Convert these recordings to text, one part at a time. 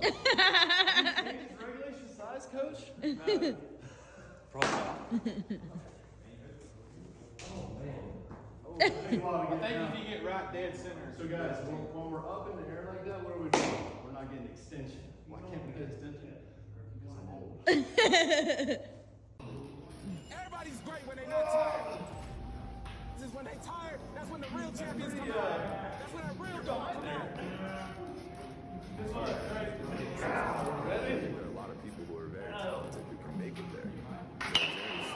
Regulation size, coach? Probably not. I think if you get right dead center. So guys, when we're up in the air like that, what are we doing? We're not getting extension. Why can't we get extension? Because I'm old. Everybody's great when they're not tired. This is when they tired, that's when the real champions come out. That's when that real dog come out. There are a lot of people who are very talented who can make it there.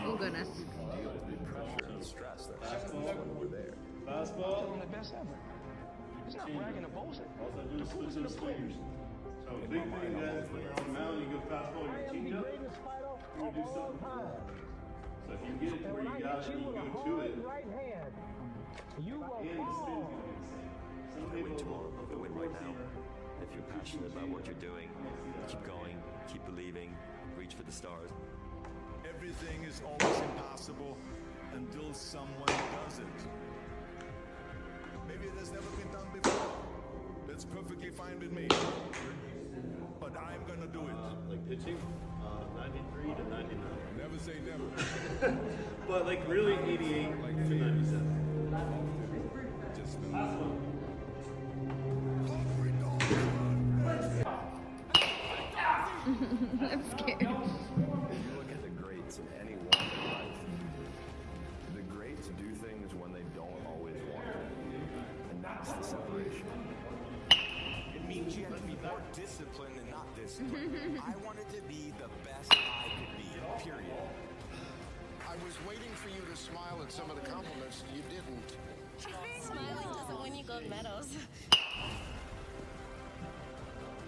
Oh goodness. Deal with the pressure and the stress that happens when we're there. Fastball. One of the best ever. It's not bragging or boasting. Also do The is proof's switch in the those pudding. swingers. So big thing, guys, when you're on the mound, you go fastball, you change up, you would do something. So if you get it to where you got it, and you go to it, and the spin's gonna be the same. Some Win people tomorrow, will but go win right now. four-seamer. If you're passionate about what you're doing, keep going, keep believing, reach for the stars. Everything is always impossible until someone does it. Maybe it has never been done before. That's perfectly fine with me. But I'm gonna do it. Like pitching, 93 to 99. Never say never. But like really 88 to 97. Just I'm scared. If you look at the greats in any walk of life, the greats do things when they don't always want to. And that's the separation. It means you have to be more disciplined and not disciplined. I wanted to be the best I could be, period. I was waiting for you to smile at some of the compliments. You didn't. Smiling doesn't win you gold medals.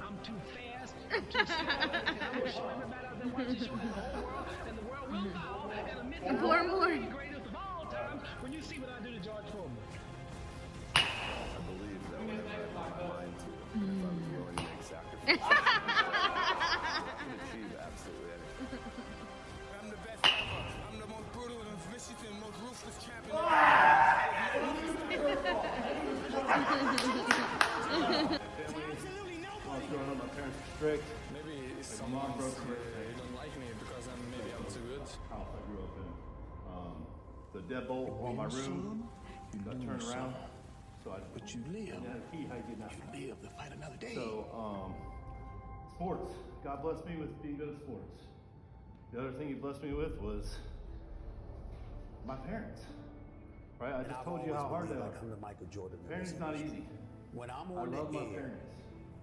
I'm too fast, I'm too slow, and I'm gonna show everybody out there watching this show and the whole world, and the world will bow and admit that More. I'm the greatest of all time when you see what I do to George Foreman. I believe that whatever I put my mind to, if I'm willing to make sacrifices, I can achieve absolutely anything. I'm the best ever. I'm the most brutal and vicious and most ruthless champion. Absolutely nobody. Growing up, my parents were strict. Maybe My mom broke her they don't like me because I'm too good. house I grew up in. The deadbolt on my room, I turned around, so I But you live. had a key, how you get out. Live to fight another day. So, sports. God blessed me with being good at sports. The other thing he blessed me with was my parents. Right? I just told you how hard they are. I'm the Michael Jordan. Parenting's not easy. When I'm I on love the my air, parents.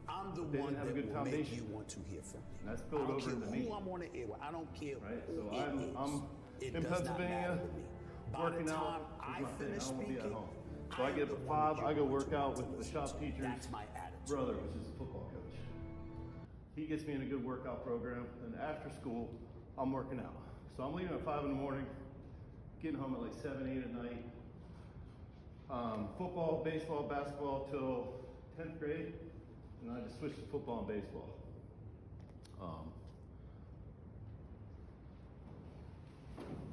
I'm the They one didn't have a that good will make foundation. you want to hear from me. And that's I spilled don't over care into who me. I'm on the air with. I don't care Right? who So it I'm is. It in does not Pennsylvania, matter to me. By working the time out. I Is my thing. finish I won't be at speaking, home. So I get up the at one 5. that I you go want work to out listen with the to. shop teacher's That's my attitude. brother, which is a football coach. He gets me in a good workout program, and after school, I'm working out. So I'm leaving at 5 in the morning, getting home at like 7, 8 at night. Football, baseball, basketball till 10th grade, and I just switched to football and baseball.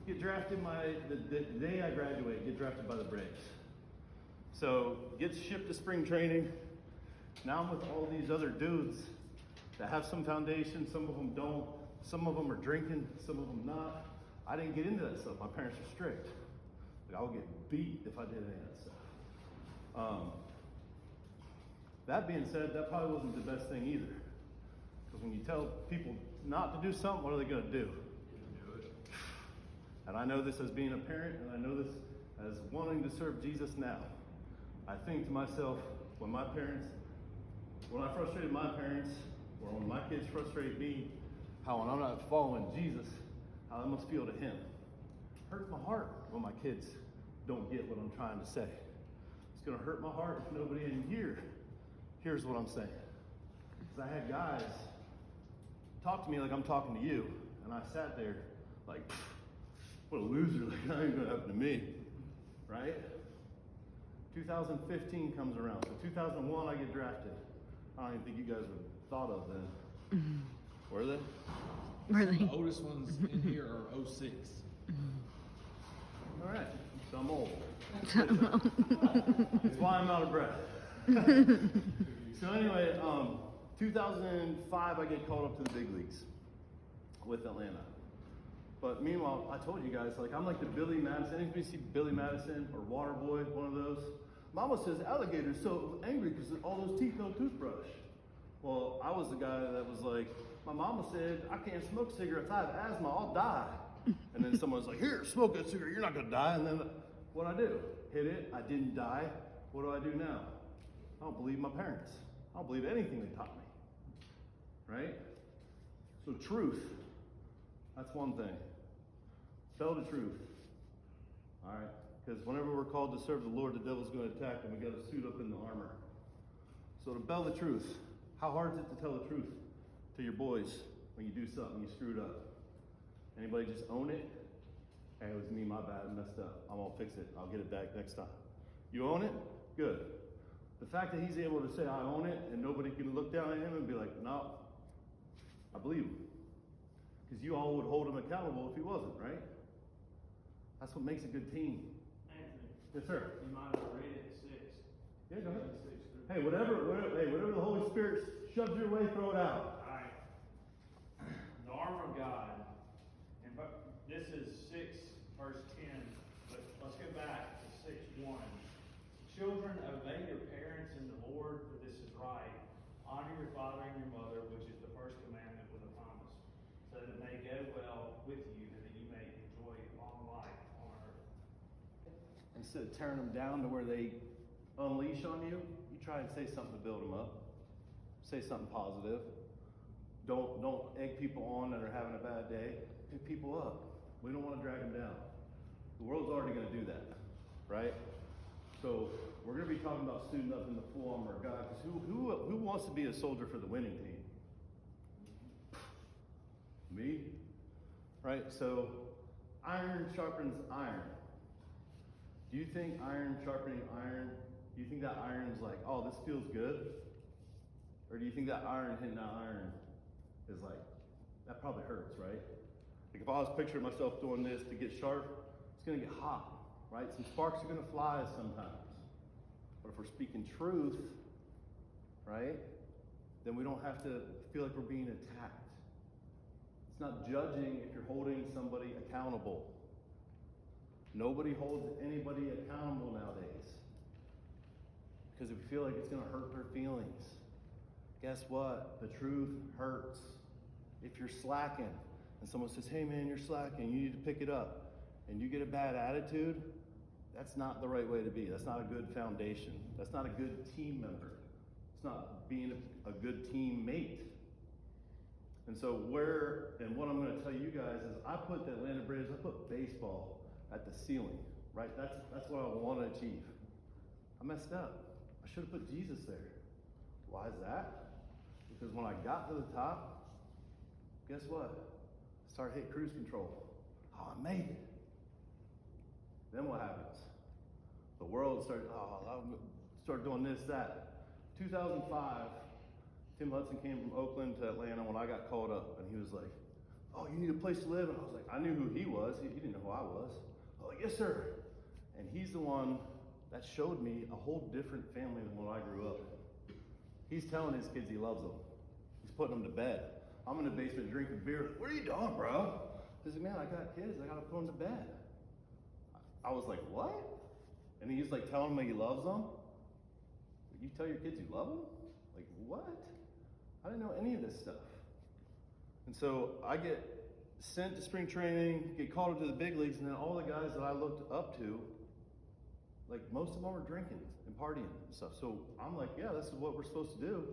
Get drafted the day I graduate, get drafted by the Braves. So get shipped to spring training. Now I'm with all these other dudes that have some foundation, some of them don't. Some of them are drinking, some of them not. I didn't get into that stuff. My parents are strict. Like, I would get beat if I did any of that stuff. That being said, that probably wasn't the best thing either. Because when you tell people not to do something, what are they going to do? And I know this as being a parent, and I know this as wanting to serve Jesus now. I think to myself, when I frustrated my parents, or when my kids frustrate me, how when I'm not following Jesus, how that must feel to him. Hurts my heart when my kids don't get what I'm trying to say. It's gonna hurt my heart if nobody in here hears what I'm saying. Because I had guys talk to me like I'm talking to you, and I sat there like, what a loser, like that ain't gonna happen to me, right? 2015 comes around, so 2001 I get drafted. I don't even think you guys were thought of then. Were they? Really? The oldest ones in here are 06. All right, so I'm old. That's why I'm out of breath. So anyway, 2005, I get called up to the big leagues with Atlanta. But meanwhile, I told you guys, like, I'm like the Billy Madison. Anybody see Billy Madison or Waterboy, one of those? Mama says alligator's so angry because all those teeth, no toothbrush. Well, I was the guy that was like, my mama said, I can't smoke cigarettes, I have asthma, I'll die. And then someone was like, here, smoke a cigarette, you're not gonna die. And then what'd I do? Hit it, I didn't die. What do I do now? I don't believe my parents. I don't believe anything they taught me, right? So truth, that's one thing. Tell the truth, all right? Because whenever we're called to serve the Lord, the devil's gonna attack and we gotta suit up in the armor. So to tell the truth, how hard is it to tell the truth to your boys when you do something, you screwed up? Anybody just own it? Hey, it was me, my bad, I messed up. I'm gonna fix it, I'll get it back next time. You own it? Good. The fact that he's able to say, I own it, and nobody can look down at him and be like, no, I believe him. Because you all would hold him accountable if he wasn't, right? That's what makes a good team. Anthony. Yes, sir. You mind if I rate it at 6? Yeah, go ahead. 6. Hey, whatever the Holy Spirit shoves your way, throw it out. All right. The armor of God. And this is 6 verse 10. But let's go back to 6:1. Children, obey your parents in the Lord, for this is right. Honor your father and your mother, which is the first commandment with a promise, so that it may go well with you and that you may enjoy long life on earth. Instead of tearing them down to where they unleash on you, you try and say something to build them up. Say something positive. Don't egg people on that are having a bad day. Pick people up. We don't want to drag them down. The world's already going to do that, right? So we're going to be talking about suiting up in the full armor of God. Because who wants to be a soldier for the winning team? Me, right? So iron sharpens iron. Do you think iron sharpening iron? Do you think that iron's like, oh, this feels good? Or do you think that iron hitting that iron is like, that probably hurts, right? Like if I was picturing myself doing this to get sharp, it's gonna get hot, right? Some sparks are gonna fly sometimes. But if we're speaking truth, right, then we don't have to feel like we're being attacked. It's not judging if you're holding somebody accountable. Nobody holds anybody accountable nowadays. Because if you feel like it's gonna hurt their feelings, guess what? The truth hurts. If you're slacking and someone says, hey man, you're slacking, you need to pick it up, and you get a bad attitude, that's not the right way to be. That's not a good foundation. That's not a good team member. It's not being a good teammate. And so what I'm gonna tell you guys is I put the Atlanta Braves, I put baseball at the ceiling, right? That's what I wanna achieve. I messed up. I should have put Jesus there. Why is that? Because when I got to the top, guess what? I started hitting cruise control. Oh, I made it. Then what happens? The world started doing this, that. 2005, Tim Hudson came from Oakland to Atlanta when I got called up, and he was like, oh, you need a place to live? And I was like, I knew who he was. He didn't know who I was. I was like, yes, sir. And he's the one that showed me a whole different family than what I grew up in. He's telling his kids he loves them. He's putting them to bed. I'm in the basement drinking beer. Like, what are you doing, bro? He's like, man, I got kids. I got to put them to bed. I was like, what? And he's like telling me he loves them. You tell your kids you love them? Like, what? I didn't know any of this stuff. And so I get sent to spring training, get called up to the big leagues, and then all the guys that I looked up to, like most of them were drinking and partying and stuff. So I'm like, yeah, this is what we're supposed to do.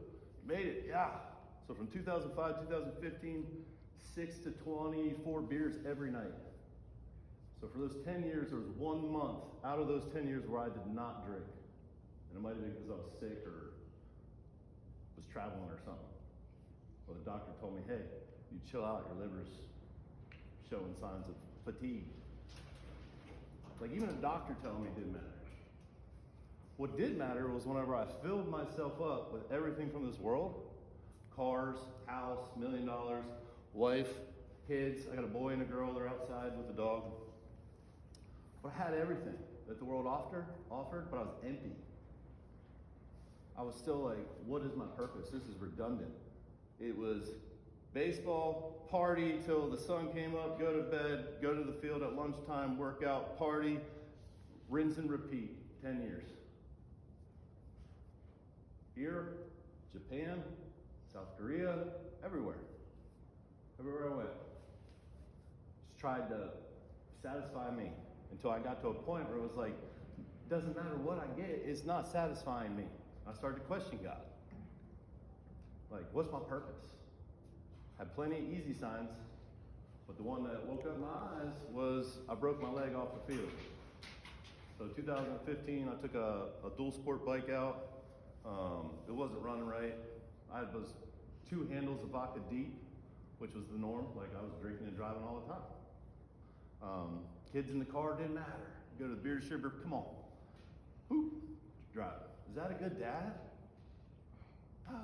Made it, yeah. So from 2005, 2015, 6 to 24 beers every night. So for those 10 years, there was 1 month out of those 10 years where I did not drink. And it might have been because I was sick or was traveling or something. Well, the doctor told me, hey, you chill out, your liver's showing signs of fatigue. Like even a doctor telling me it didn't matter. What did matter was whenever I filled myself up with everything from this world, cars, house, $1 million, wife, kids. I got a boy and a girl, they're outside with the dog. But I had everything that the world offered, but I was empty. I was still like, what is my purpose? This is redundant. It was baseball, party till the sun came up, go to bed, go to the field at lunchtime, work out, party, rinse and repeat, 10 years. Here, Japan, South Korea, everywhere. Everywhere I went. Just tried to satisfy me until I got to a point where it was like, it doesn't matter what I get, it's not satisfying me. I started to question God. Like, what's my purpose? Had plenty of easy signs, but the one that woke up my eyes was I broke my leg off the field. So 2015, I took a dual sport bike out. It wasn't running right. I was 2 handles of vodka deep, which was the norm. Like, I was drinking and driving all the time. Kids in the car, didn't matter. Go to the beer distributor, come on. Boop, drive. Is that a good dad? No.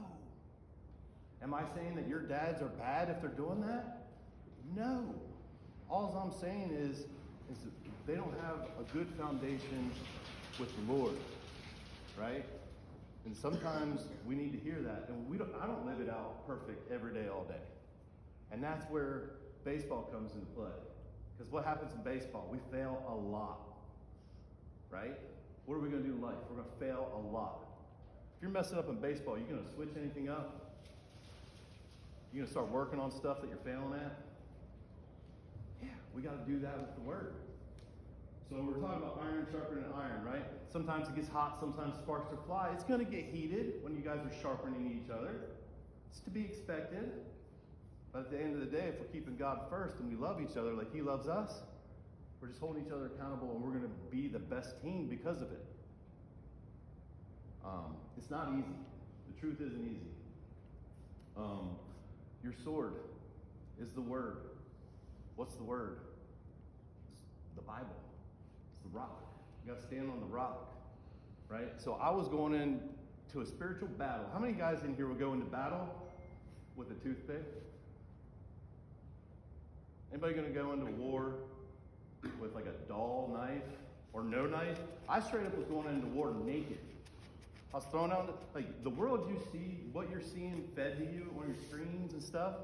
Am I saying that your dads are bad if they're doing that? No. All I'm saying is that they don't have a good foundation with the Lord, right? And sometimes we need to hear that, and I don't live it out perfect every day, all day. And that's where baseball comes into play. Because what happens in baseball? We fail a lot, right? What are we going to do in life? We're going to fail a lot. If you're messing up in baseball, you're going to switch anything up? You're going to start working on stuff that you're failing at? Yeah, we got to do that with the Word. So we're talking about iron sharpening iron, right? Sometimes it gets hot, sometimes sparks will fly. It's going to get heated when you guys are sharpening each other. It's to be expected. But at the end of the day, if we're keeping God first and we love each other like He loves us, we're just holding each other accountable, and we're going to be the best team because of it. It's not easy. The truth isn't easy. Your sword is the Word. What's the Word? It's the Bible. It's the rock. You got to stand on the rock, right? So I was going into a spiritual battle. How many guys in here would go into battle with a toothpick? Anybody going to go into war with like a dull knife or no knife? I straight up was going into war naked. I was thrown out, like the world you see, what you're seeing fed to you on your screens and stuff,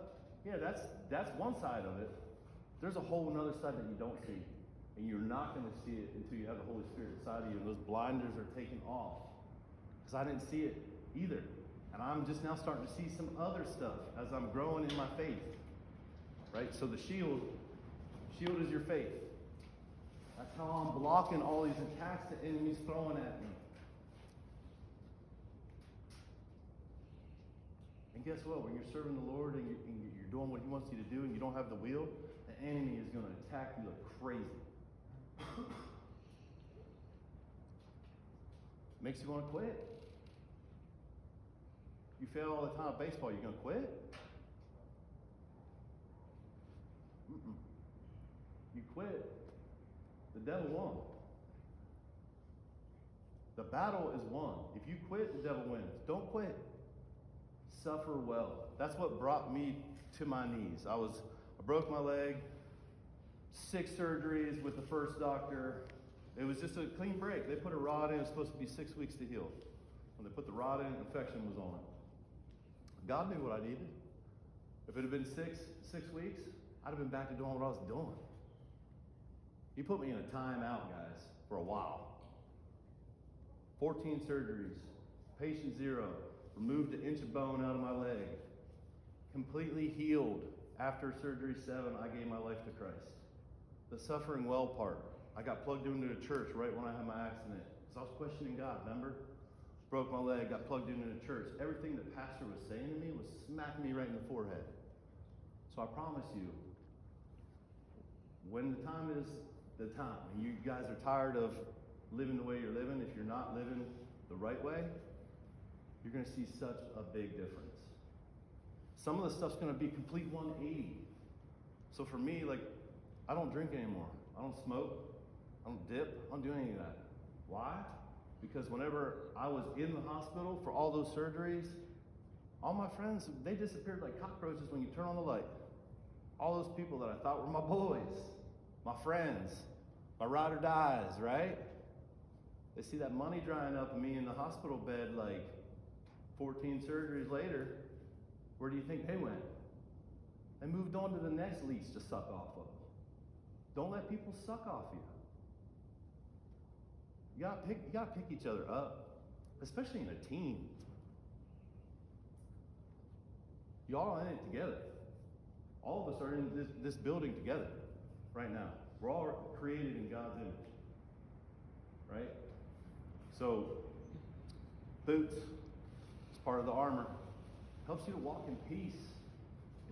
yeah, that's one side of it. There's a whole another side that you don't see. And you're not going to see it until you have the Holy Spirit inside of you, and those blinders are taken off. Because I didn't see it either. And I'm just now starting to see some other stuff as I'm growing in my faith. Right? So the shield is your faith. That's how I'm blocking all these attacks the enemy's throwing at me. And guess what? When you're serving the Lord and you're doing what He wants you to do and you don't have the wheel, the enemy is going to attack you like crazy. Makes you want to quit. You fail all the time at baseball, you're going to quit? You quit. The devil won. The battle is won. If you quit, the devil wins. Don't quit. Suffer well. That's what brought me to my knees. I broke my leg, 6 surgeries with the first doctor. It was just a clean break. They put a rod in. It was supposed to be 6 weeks to heal. When they put the rod in, infection was on it. God knew what I needed. If it had been six weeks, I'd have been back to doing what I was doing. He put me in a timeout, guys, for a while. 14 surgeries, patient 0, removed an inch of bone out of my leg, completely healed. After surgery 7, I gave my life to Christ. The suffering well part, I got plugged into the church right when I had my accident. So I was questioning God, remember? Broke my leg, got plugged into the church. Everything that pastor was saying to me was smacking me right in the forehead. So I promise you, when the time is the time, and you guys are tired of living the way you're living, if you're not living the right way, you're going to see such a big difference. Some of the stuff's going to be complete 180. So for me, like, I don't drink anymore. I don't smoke. I don't dip. I don't do any of that. Why? Because whenever I was in the hospital for all those surgeries, all my friends, they disappeared like cockroaches when you turn on the light. All those people that I thought were my boys, my friends, my ride or dies, right? They see that money drying up and me in the hospital bed like, 14 surgeries later, where do you think they went? They moved on to the next lease to suck off of. Don't let people suck off you. You gotta pick each other up, especially in a team. Y'all are in it together. All of us are in this building together right now. We're all created in God's image, right? So, boots, it's part of the armor. Helps you to walk in peace.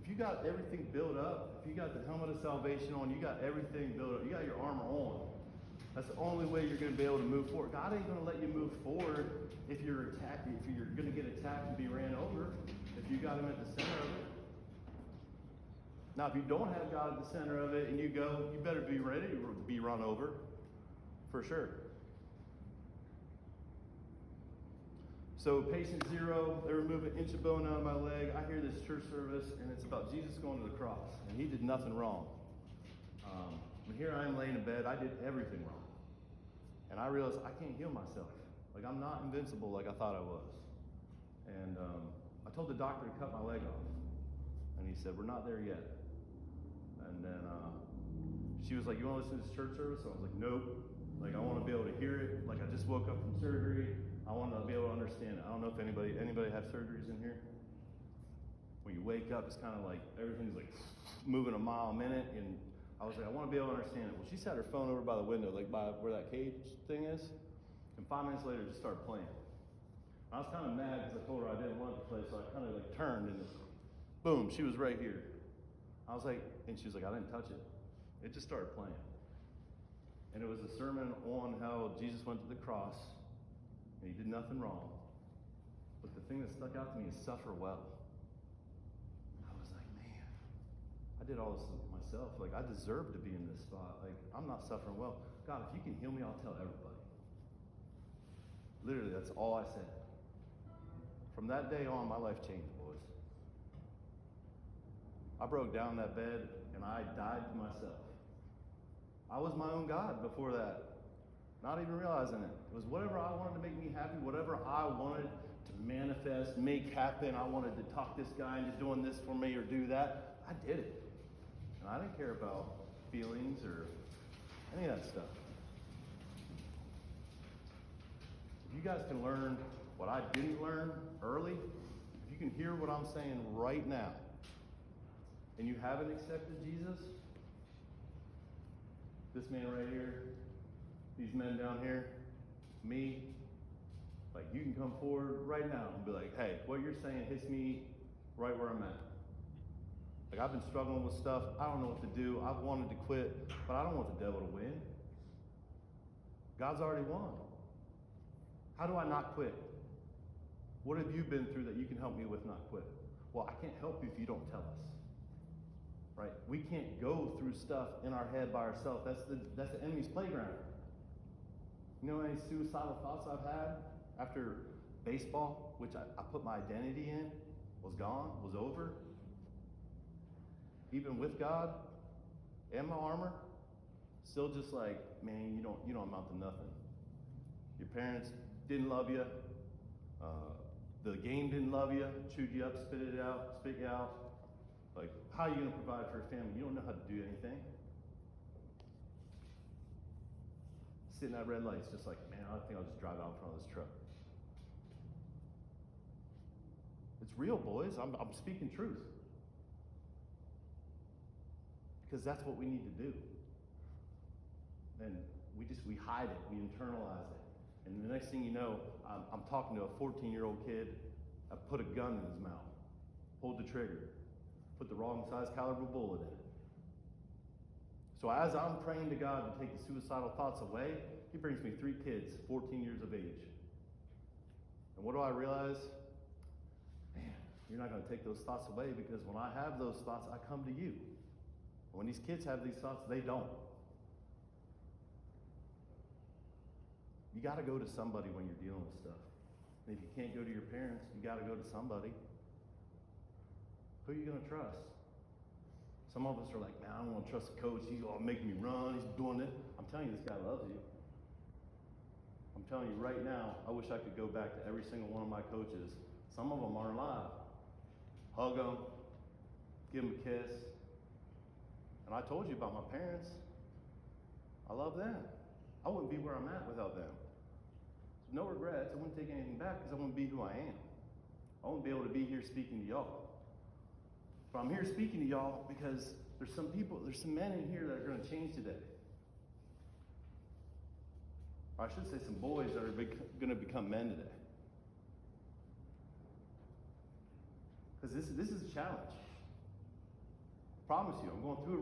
If you got everything built up, if you got the helmet of salvation on, you got everything built up, you got your armor on. That's the only way you're going to be able to move forward. God ain't going to let you move forward if you're attacked, if you're going to get attacked and be ran over, if you got him at the center of it. Now, if you don't have God at the center of it and you go, you better be ready to be run over, for sure. So patient 0, they remove an inch of bone out of my leg. I hear this church service, and it's about Jesus going to the cross, and he did nothing wrong. And here I am laying in bed. I did everything wrong. And I realized I can't heal myself. Like, I'm not invincible like I thought I was. And I told the doctor to cut my leg off. And he said, we're not there yet. And then she was like, you want to listen to this church service? So I was like, nope. Like, I want to be able to hear it. Like, I just woke up from surgery. I want to be able to understand it. I don't know if anybody have surgeries in here? When you wake up, it's kind of like everything's like moving a mile a minute. And I was like, I want to be able to understand it. Well, she set her phone over by the window, like by where that cage thing is. And 5 minutes later, it just started playing. I was kind of mad because I told her I didn't want it to play, so I kind of like turned and boom, she was right here. I was like, and she was like, I didn't touch it. It just started playing. And it was a sermon on how Jesus went to the cross and he did nothing wrong. But the thing that stuck out to me is suffer well. I was like, man, I did all this myself. Like, I deserve to be in this spot. Like, I'm not suffering well. God, if you can heal me, I'll tell everybody. Literally, that's all I said. From that day on, my life changed, boys. I broke down in that bed and I died to myself. I was my own God before that, not even realizing it. It was whatever I wanted to make me happy, whatever I wanted to manifest, make happen. I wanted to talk this guy into doing this for me or do that. I did it. And I didn't care about feelings or any of that stuff. If you guys can learn what I didn't learn early, if you can hear what I'm saying right now, and you haven't accepted Jesus, this man right here, these men down here, me, like, you can come forward right now and be like, hey, what you're saying hits me right where I'm at. Like, I've been struggling with stuff. I don't know what to do. I've wanted to quit, but I don't want the devil to win. God's already won. How do I not quit? What have you been through that you can help me with not quit? Well, I can't help you if you don't tell us. Right? We can't go through stuff in our head by ourselves. That's the enemy's playground. You know how many suicidal thoughts I've had after baseball, which I put my identity in, was gone, was over? Even with God and my armor, still just like, man, you don't amount to nothing. Your parents didn't love you. The game didn't love you, chewed you up, spit you out. Like, how are you going to provide for your family? You don't know how to do anything. Sitting at red lights, just like, man, I think I'll just drive out in front of this truck. It's real, boys. I'm speaking truth. Because that's what we need to do. And we hide it, we internalize it. And the next thing you know, I'm talking to a 14-year-old kid. I put a gun in his mouth, pulled the trigger, put the wrong size caliber bullet in it. So as I'm praying to God to take the suicidal thoughts away, he brings me 3 kids, 14 years of age. And what do I realize? Man, you're not going to take those thoughts away, because when I have those thoughts, I come to you. When these kids have these thoughts, they don't. You got to go to somebody when you're dealing with stuff. And if you can't go to your parents, you got to go to somebody. Who are you going to trust? Some of us are like, man, I don't want to trust the coach. He's all making me run. He's doing it. I'm telling you, this guy loves you. I'm telling you right now, I wish I could go back to every single one of my coaches, Some of them aren't alive. Hug them, give them a kiss. And I told you about my parents. I love them. I wouldn't be where I'm at without them. No regrets. I wouldn't take anything back because I want to be who I am. I won't be able to be here speaking to y'all. But I'm here speaking to y'all because there's some men in here that are going to change today. Or I should say some boys that are going to become men today. Because this is a challenge. I promise you, I'm going through it